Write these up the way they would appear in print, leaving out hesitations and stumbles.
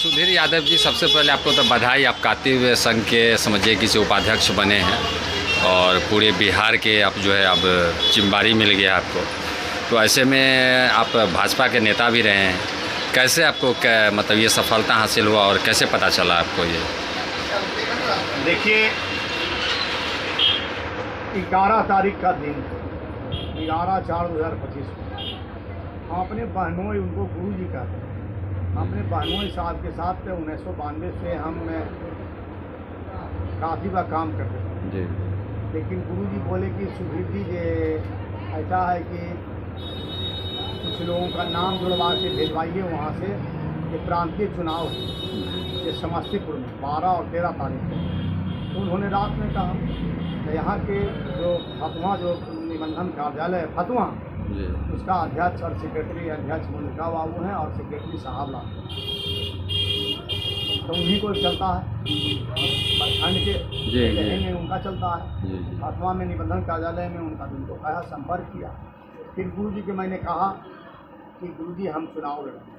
सुधीर यादव जी, सबसे पहले आपको तो बधाई। आप कातिव संघ के समझिए किसी उपाध्यक्ष बने हैं और पूरे बिहार के आप जो है अब जिम्मेदारी मिल गया आपको। तो ऐसे में आप भाजपा के नेता भी रहे हैं, कैसे आपको मतलब ये सफलता हासिल हुआ और कैसे पता चला आपको ये? देखिए, 11 तारीख का दिन, 11/4/2025 हम अपने बहनोई, उनको गुरु जी कहते हैं, अपने बहनोई साहब के साथ 1992 से हम काफ़ी बार काम करते थे जी। लेकिन गुरु जी बोले कि सुधीर जी, ये ऐसा है कि कुछ लोगों का नाम जुड़वा के भेजवाइए वहाँ से, ये प्रांतीय चुनाव है ये समस्तीपुर में 12 और 13 तारीख को। तो उन्होंने रात में कहा कि यहाँ के जो फतवा, जो निबंधन कार्यालय है फतवा, उसका अध्यक्ष और सेक्रेटरी, अध्यक्ष मोनिका बाबू हैं और सेक्रेटरी साहब ला, तो उन्हीं को चलता है प्रखंड के में उनका चलता है। फतवा में निबंधन कार्यालय में उनका उनको कहा, संपर्क किया। फिर गुरु जी के मैंने कहा कि गुरु जी हम चुनाव लड़ेंगे।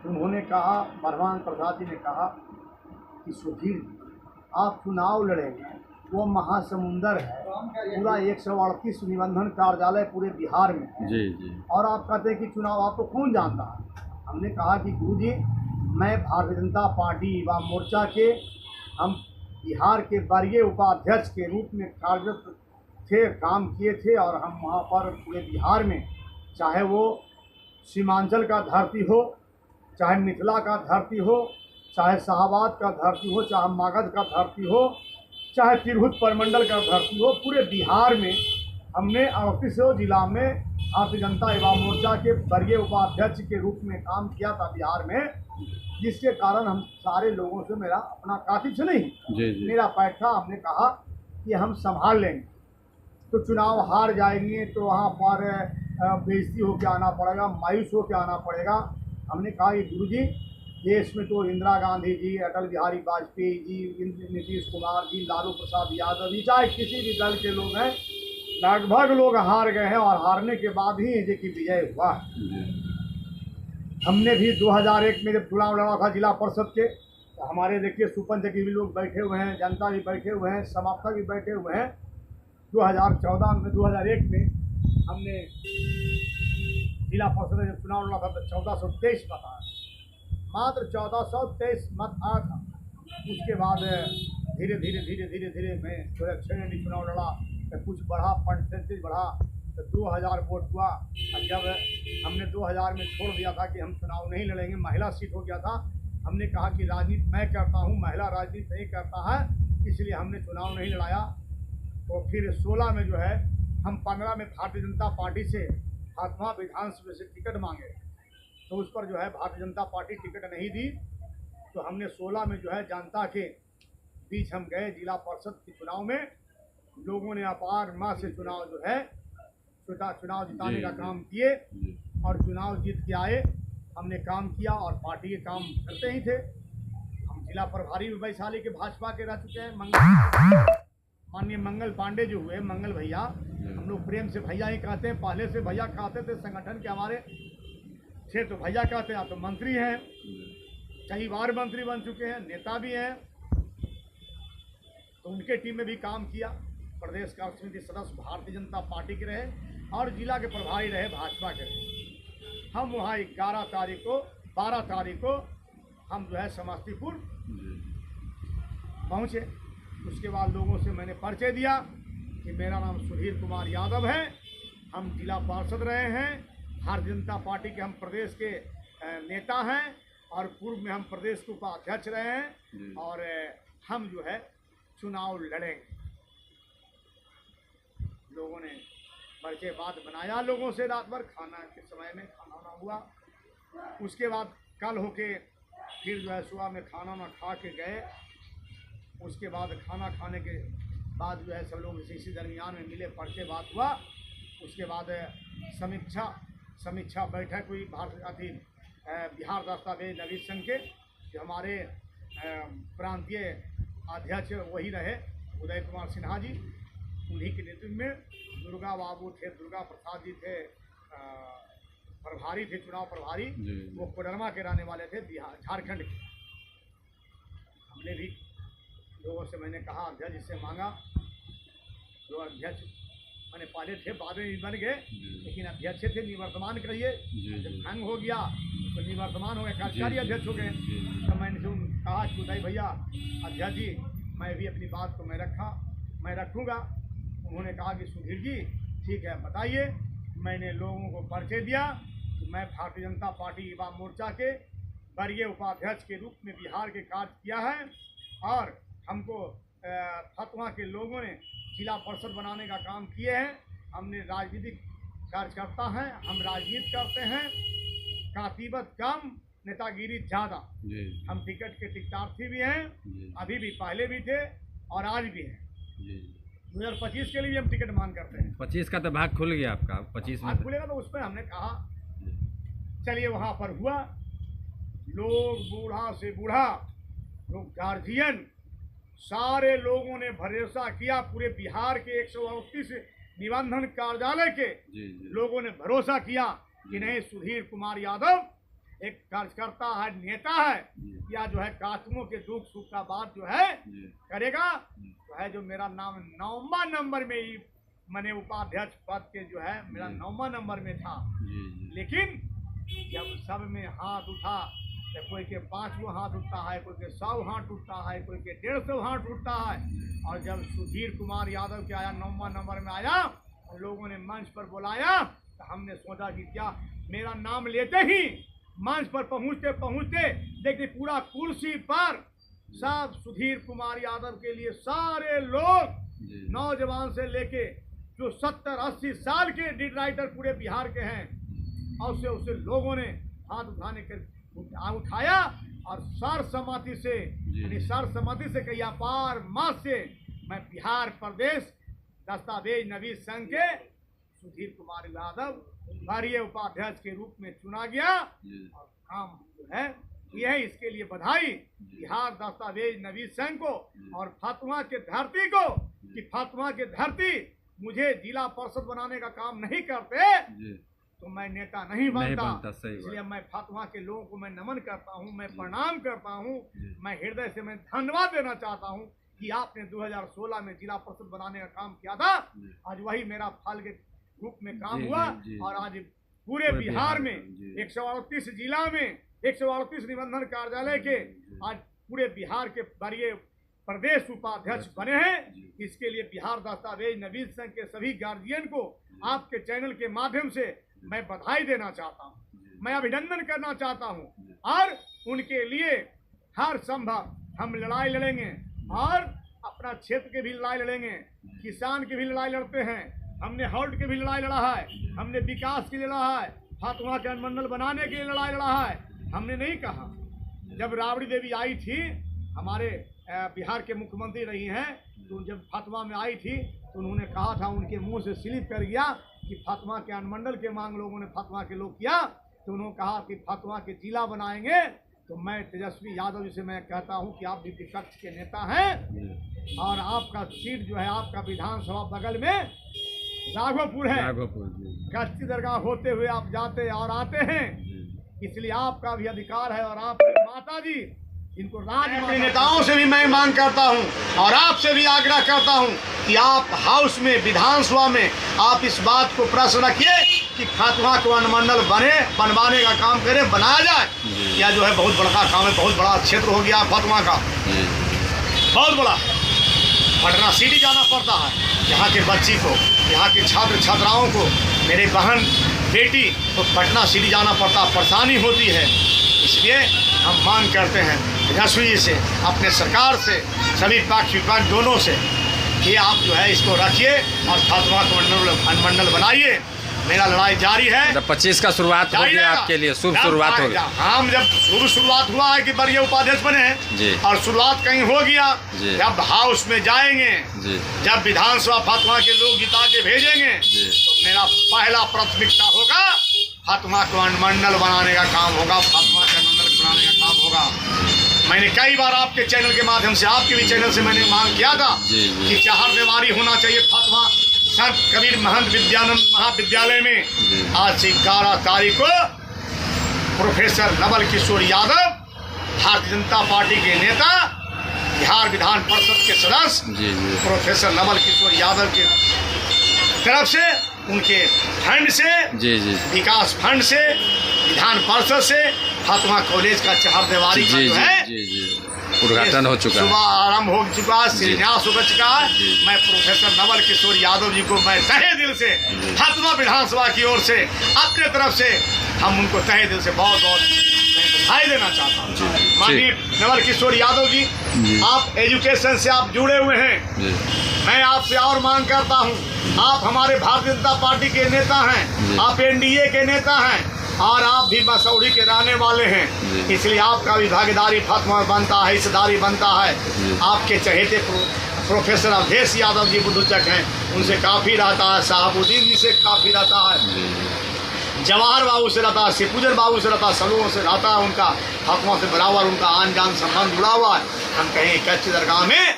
तो उन्होंने कहा, बरमान प्रसाद जी ने कहा कि सुधीर जी आप चुनाव लड़ेंगे, वो महासमुंदर है, पूरा 138 निबंधन कार्यालय पूरे बिहार में है। जी। और आप कहते हैं कि चुनाव आपको कौन जानता है? हमने कहा कि गुरुजी, मैं भारतीय जनता पार्टी युवा मोर्चा के, हम बिहार के वरीय उपाध्यक्ष के रूप में कार्यरत थे, काम किए थे और हम वहाँ पर पूरे बिहार में, चाहे वो सीमांचल का धरती हो, चाहे मिथिला का धरती हो, चाहे शाहबाद का धरती हो, चाहे मगध का धरती हो, चाहे तिरहुत परमंडल का धरती हो, पूरे बिहार में हमने 38 जिला में भारतीय जनता युवा मोर्चा के वरीय उपाध्यक्ष के रूप में काम किया था बिहार में, जिसके कारण हम सारे लोगों से, मेरा अपना कातिब से नहीं, मेरा पैठ था। हमने कहा कि हम संभाल लेंगे, तो चुनाव हार जाएंगे तो वहाँ पर बेइज्जती होकर आना पड़ेगा, मायूस होकर आना पड़ेगा। हमने कहा कि गुरुजी, देश में तो इंदिरा गांधी जी, अटल बिहारी वाजपेयी जी, नीतीश कुमार जी, लालू प्रसाद यादव जी, चाहे किसी भी दल के लोग हैं, लगभग लोग हार गए हैं और हारने के बाद ही ये की विजय हुआ है। हमने भी 2001 में जब चुनाव लड़ा था जिला परिषद के, तो हमारे देखिए सुपंच के भी लोग बैठे हुए हैं, जनता भी बैठे हुए हैं, समाप्ता भी बैठे हुए हैं। 2001 में हमने जिला परिषद में जब चुनाव लड़ा था तो 1423 मत आया, मात्र 1423 मत आया था। उसके बाद धीरे धीरे मैं थोड़ा 6 चुनाव लड़ा तो कुछ बढ़ा, परसेंटेज बढ़ा, तो 2000 वोट हुआ। और जब हमने 2000 में छोड़ दिया था कि हम चुनाव नहीं लड़ेंगे, महिला सीट हो गया था, हमने कहा कि राजनीति मैं करता हूँ, महिला राजनीति नहीं करता है, इसलिए हमने चुनाव नहीं लड़ाया। तो फिर 16 में जो है हम 15 में भारतीय जनता पार्टी से फातमा विधानसभा से टिकट मांगे, तो उस पर जो है भारतीय जनता पार्टी टिकट नहीं दी। तो हमने 16 में जो है जनता के बीच हम गए जिला परिषद के चुनाव में, लोगों ने अपार माह से चुनाव जो है चुनाव जिताने का काम किए और चुनाव जीत के आए। हमने काम किया और पार्टी के काम करते ही थे। हम जिला प्रभारी भी वैशाली के भाजपा के रह चुके हैं। माननीय मंगल पांडे जो हुए, मंगल भैया, हम लोग प्रेम से भैया ही कहते हैं, पहले से भैया कहते थे, संगठन के हमारे थे तो भैया कहते हैं। आप तो मंत्री हैं, कई बार मंत्री बन चुके हैं, नेता भी हैं, तो उनके टीम में भी काम किया। प्रदेश कार्य समिति सदस्य भारतीय जनता पार्टी के रहे और जिला के प्रभारी रहे भाजपा के रहे। हम वहाँ 11 तारीख को, 12 तारीख को हम जो है समस्तीपुर पहुँचे। उसके बाद लोगों से मैंने परिचय दिया कि मेरा नाम सुधीर कुमार यादव है, हम जिला पार्षद रहे हैं, भारतीय जनता पार्टी के हम प्रदेश के नेता हैं और पूर्व में हम प्रदेश के उपाध्यक्ष रहे हैं और हम जो है चुनाव लड़ेंगे। लोगों ने परिचय बात बनाया लोगों से, रात भर खाना के समय में खाना हुआ। उसके बाद कल होके फिर जो है सुबह में खाना खा के गए। उसके बाद खाना खाने के बाद जो है सब लोग इसी दरमियान में मिले, परिचय बात हुआ। उसके बाद समीक्षा बैठक हुई बिहार दस्तावेज नवीन संघ के, जो हमारे प्रांतीय अध्यक्ष वही रहे उदय कुमार सिन्हा जी, उन्हीं के नेतृत्व में दुर्गा बाबू थे, दुर्गा प्रसाद जी थे, प्रभारी थे, चुनाव प्रभारी, वो कोडरमा के रहने वाले थे, बिहार झारखंड के। हमने भी लोगों से मैंने कहा, अध्यक्ष से मांगा, जो अध्यक्ष मैंने पहले थे बाद में भी बन गए, लेकिन अध्यक्ष थे निवर्तमान करिए, जब भंग हो गया तो निवर्तमान हो गए, कार्यकारी अध्यक्ष हो गए। तो मैंने कहा कि उदय भैया अध्यक्ष जी मैं भी अपनी बात को मैं रखूँगा। उन्होंने कहा कि सुधीर जी ठीक है बताइए। मैंने लोगों को परिचय दिया कि मैं भारतीय जनता पार्टी युवा मोर्चा के वरीय उपाध्यक्ष के रूप में बिहार के कार्य किया है, और हमको फतवा के लोगों ने जिला परिषद बनाने का काम किए हैं। हमने राजनीतिक कार्यकर्ता हैं, हम राजनीति करते हैं, कातिबत कम नेतागिरी ज़्यादा। हम टिकट के टिकटार्थी भी हैं, अभी भी पहले भी थे और आज भी हैं। 2025 के लिए भी हम टिकट मांग करते हैं। 25 का तो भाग खुल गया आपका, 25 में खुलेगा तो उस पर हमने कहा चलिए वहाँ पर हुआ। लोग बूढ़ा से बूढ़ा, लोग गार्जियन, सारे लोगों ने भरोसा किया। पूरे बिहार के 138 निबंधन कार्यालय के लोगों ने भरोसा किया कि नहीं, सुधीर कुमार यादव एक कार्यकर्ता है, नेता है, या जो है कातुओं के दुख सुख का बात जो है करेगा। तो है जो मेरा नाम 9वां नंबर में ही मैंने उपाध्यक्ष पद के जो है मेरा 9वां नंबर में था। लेकिन जब सब में हाथ उठा तो कोई के 5 हाथ उठता है, कोई के 100 हाथ उठता है, कोई के 150 हाथ उठता है। और जब सुधीर कुमार यादव के आया 9वां नंबर में आया, लोगों ने मंच पर बुलाया, तो हमने सोचा कि क्या मेरा नाम लेते ही मंच पर पहुंचते पहुंचते देखिए पूरा कुर्सी पर सब सुधीर कुमार यादव के लिए सारे लोग, नौजवान से लेके जो 70-80 साल के लीड राइटर पूरे बिहार के हैं, और उसे लोगों ने हाथ उठाया और सर्वसम्मति से, यानी सर्वसम्मति से कही अपार मत से मैं बिहार प्रदेश दस्तावेज नवीस संघ के सुधीर कुमार यादव वरीय उपाध्यक्ष के रूप में चुना गया। और काम जो है यह है, इसके लिए बधाई बिहार दस्तावेज नवीस संघ को और फतवा के धरती को, कि फतवा के धरती मुझे जिला परिषद बनाने का काम नहीं करते तो मैं नेता नहीं बनता। इसलिए मैं फतवा के लोगों को मैं नमन करता हूं, मैं प्रणाम करता हूं, मैं हृदय से मैं धन्यवाद देना चाहता हूं कि आपने 2016 में जिला परिषद बनाने का काम किया था। आज वही मेरा फल के रूप में काम हुआ, और आज पूरे बिहार में 138 जिला में 138 निबंधन कार्यालय के आज पूरे बिहार के वरीय प्रदेश उपाध्यक्ष बने हैं। इसके लिए बिहार दस्तावेज नवीस संघ के सभी गार्जियन को आपके चैनल के माध्यम से मैं बधाई देना चाहता हूं, मैं अभिनंदन करना चाहता हूं, और उनके लिए हर संभव हम लड़ाई लड़ेंगे, और अपना क्षेत्र के भी लड़ाई लड़ेंगे, किसान की भी लड़ाई लड़ते हैं, हमने हॉल्ट की भी लड़ाई लड़ा है, हमने विकास की लड़ा है, फतवा के अनुमंडल बनाने के लिए लड़ाई लड़ा है। हमने नहीं कहा, जब राबड़ी देवी आई थी हमारे बिहार के मुख्यमंत्री रही हैं, तो जब फतवा में आई थी तो उन्होंने कहा था, उनके मुंह से स्लिप कर गया कि फतवा के अनुमंडल के मांग लोगों ने फतवा के लोग किया, तो उन्होंने कहा कि फतवा के जिला बनाएंगे। तो मैं तेजस्वी यादव जी से मैं कहता हूं कि आप भी विपक्ष के नेता हैं, और आपका सीट जो है आपका विधानसभा बगल में राघोपुर है, कच्ची दरगाह होते हुए आप जाते और आते हैं, इसलिए आपका भी अधिकार है। और आपकी माता जी इनको राजमाता नेताओं से भी मैं मांग करता हूं, और आपसे भी आग्रह करता हूं कि आप हाउस में विधानसभा में आप इस बात को प्रश्न रखिए कि फतवा को अनुमंडल बनवाने का काम करें, बनाया जाए। यह जो है बहुत बड़ा काम है, बहुत बड़ा क्षेत्र हो गया फतवा का, बहुत बड़ा। पटना सिटी जाना पड़ता है, यहाँ के बच्ची को, यहाँ के छात्र छात्राओं को, मेरे बहन बेटी को पटना सिटी जाना पड़ता, परेशानी होती है। इसलिए हम मांग करते हैं तेजस्वी जी से, अपने सरकार से, सभी पक्ष विपक्ष दोनों से, कि आप जो है इसको रखिए और फतवा को अनुमंडल बनाइए। मेरा लड़ाई जारी है। 25 का शुरुआत हो गया आपके लिए, शुभ शुरुआत हो गया। हम जब शुरुआत हुआ है कि वरीय उपाध्यक्ष बने हैं, और शुरुआत कहीं हो गया, जब हाउस में जाएंगे, जब विधानसभा फतवा के लोग जिता के भेजेंगे, तो मेरा पहला प्राथमिकता होगा फतवा को अनुमंडल बनाने का काम होगा, फतवा के अनुमंडल बनाने का काम होगा। मैंने कई बार आपके चैनल के माध्यम से, आपके भी चैनल से मैंने मांग किया था कि 4 दीवारी होना चाहिए फतवा संत कबीर महंत विद्यानंद महाविद्यालय में। आज 11 तारीख को प्रोफेसर नवल किशोर यादव, भारतीय जनता पार्टी के नेता, बिहार विधान परिषद के सदस्य जी जी प्रोफेसर नवल किशोर यादव की तरफ से, उनके फंड से, जी जी विकास फंड से, विधान परिषद से फातिमा कॉलेज का चहारदीवारी का जी जो जी है जी जी उद्घाटन हो चुका सुबह है। आरंभ हो चुका है, शिलान्यास हो चुका है। जी। मैं प्रोफेसर नवल किशोर यादव जी को मैं तहे दिल से फातिमा विधानसभा की ओर से अपने तरफ से हम उनको तहे दिल से बहुत बहुत बधाई देना चाहता हूँ। जी। माननीय नवल किशोर यादव जी, जी। आप एजुकेशन से आप जुड़े हुए हैं। जी मैं आपसे और मांग करता हूँ, आप हमारे भारतीय जनता पार्टी के नेता जी। हैं, आप एनडीए के नेता हैं और आप भी मसौड़ी के रहने वाले हैं, जी। इसलिए आपका भी भागीदारी फातिमा में बनता है, हिस्सेदारी बनता है। जी। आपके चहेते प्रोफेसर अवधेश यादव जी बुद्धूचक हैं, उनसे काफ़ी रहता है, साहबुद्दीन जी से काफ़ी रहता है, जी जवाहर बाबू से रहता है, शिवपूजन बाबू से रहता है, सलों से रहता है, उनका फातिमा से बराबर उनका आन जान संबंध जुड़ा हुआ है। हम कहें कच्ची दरगाह में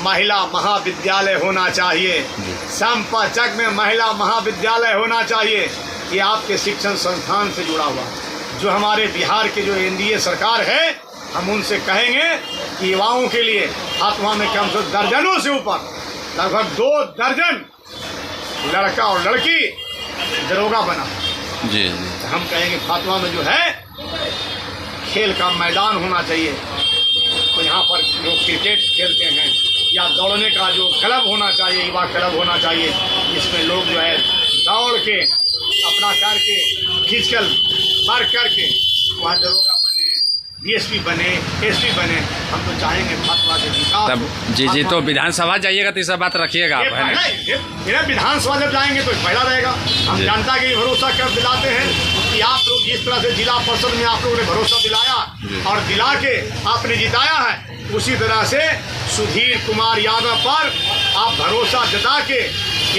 महिला महाविद्यालय होना चाहिए, संपचक में महिला महाविद्यालय होना चाहिए। ये आपके शिक्षण संस्थान से जुड़ा हुआ है। जो हमारे बिहार के जो एनडीए सरकार है, हम उनसे कहेंगे कि युवाओं के लिए फातिमा में कम से कम दर्जनों से ऊपर लगभग 2 दर्जन लड़का और लड़की दरोगा बना। जी हम कहेंगे फातिमा में जो है खेल का मैदान होना चाहिए, तो यहाँ पर लोग क्रिकेट खेलते हैं या दौड़ने का जो क्लब होना चाहिए, युवा क्लब होना चाहिए, जिसमें लोग जो है दौड़ के अपना करके फिजिकल वर्क करके वहाँ दरोगा बने, डीएसपी बने, एसपी बने। हम तो चाहेंगे फातिमा के विकास तब हो। जी जी तो विधानसभा जाइएगा तो ये सब बात रखिएगा आप, है ना? विधानसभा जब जाएंगे तो पहला रहेगा। हम जी। जनता के भरोसा कर दिलाते हैं कि आप लोग जिस तरह से जिला परिषद में आप लोगों ने भरोसा जी। दिलाया और दिला के आपने जिताया है, उसी तरह से सुधीर कुमार यादव पर आप भरोसा जता के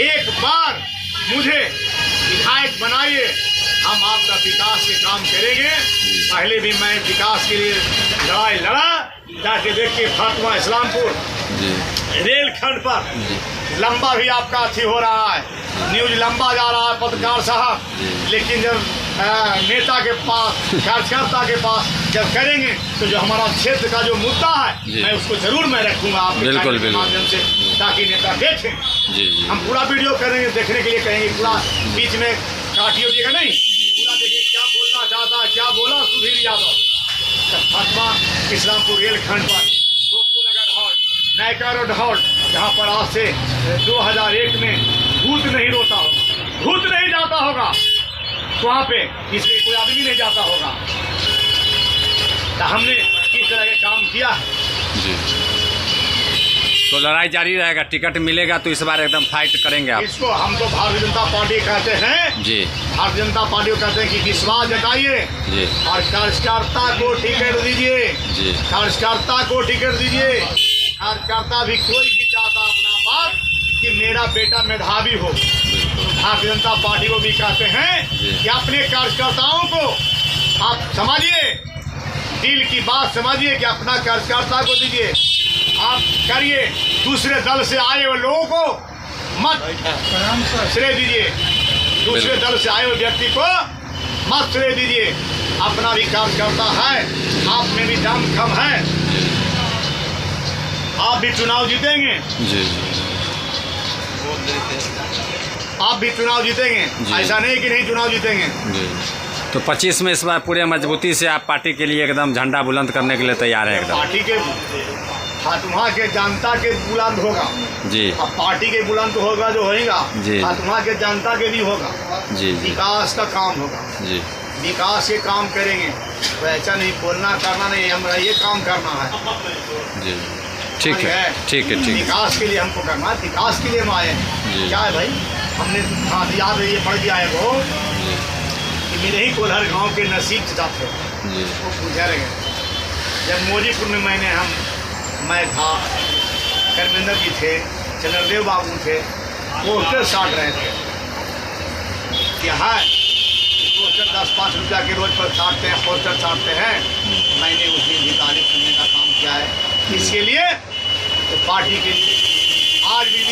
एक बार मुझे विधायक बनाइए, हम आपका विकास के काम करेंगे। पहले भी मैं विकास के लिए लड़ाई लड़ा, जाके देखिए फातिमा इस्लामपुर जी रेल खंड पर लंबा भी आपका अथी हो रहा है, न्यूज लंबा जा रहा है पत्रकार साहब, लेकिन जब नेता के पास, कार्यकर्ता के पास जब करेंगे तो जो हमारा क्षेत्र का जो मुद्दा है मैं उसको जरूर मैं रखूंगा आपके बिल्कुल, के माध्यम से, ताकि नेता देखें। जी जी हम पूरा वीडियो करेंगे, देखने के लिए कहेंगे, पूरा बीच में काटियो दिएगा नहीं, पूरा देखिए क्या बोलना चाहता है, क्या बोला सुधीर यादव। फातिमा इस्लामपुर रेल खंड पर Gokulnagar halt, Nykaa road halt, जहाँ पर आज से 2001 में भूत नहीं रोता होगा, भूत नहीं जाता होगा वहाँ पे, इसलिए कोई आदमी नहीं जाता होगा। तो हमने किस तरह के काम किया है। जी तो लड़ाई जारी रहेगा, टिकट मिलेगा तो इस बार एकदम फाइट करेंगे आप। इसको हम तो भारतीय जनता पार्टी कहते हैं, जी भारतीय जनता पार्टी को कहते हैं कि विश्वास जताइए जी और कार्यकर्ता को टिकट दीजिए, जी कार्यकर्ता को टिकट दीजिए। कार्यकर्ता भी कोई भी चाहता अपना बात कि मेरा बेटा मेधावी हो, भारतीय जनता पार्टी को भी कहते हैं कि अपने कार्यकर्ताओं को आप समझिए, दिल की बात समझिए कि अपना कार्यकर्ता को दीजिए, आप करिए। दूसरे दल से आए हुए लोगों को मत श्रेय दीजिए, दूसरे दल से आए हुए व्यक्ति को मत श्रेय दीजिए। अपना भी कार्यकर्ता है, आप में भी दम कम है, आप भी चुनाव जीतेंगे, जी आप भी चुनाव जीतेंगे, ऐसा नहीं कि नहीं चुनाव जीतेंगे। जी तो 25 में इस बार पूरे मजबूती से आप पार्टी के लिए एकदम झंडा बुलंद करने के लिए तैयार है एकदम। पार्टी के फातिमा के जनता के बुलंद होगा जी, अब पार्टी के बुलंद होगा जो होगा, जी। फातिमा के जनता के भी होगा। जी जी विकास का काम होगा, जी विकास के काम करेंगे, तो ऐसा नहीं बोलना करना नहीं, हमारा ये काम करना है। जी ठीक है ठीक है ठीक है। विकास के लिए हमको करना है, विकास के लिए हम आए जी। हैं। क्या है भाई, हमने याद है, ये पढ़ के आए वो जी कि मेरे ही कोल्हर गांव के नसीब चाचा थे, जी वो गुजर गए। जब मोजीपुर में मैं था, कर्मेंद्र जी थे, चंद्रदेव बाबू थे, पोस्टर साट रहे थे। यहाँ पोस्टर 10-5 रुपया के रोज पर साटते हैं, पोस्टर साटते हैं। मैंने उस दिन भी तारीफ करने का काम किया है, इसके लिए तो पार्टी के लिए आज भी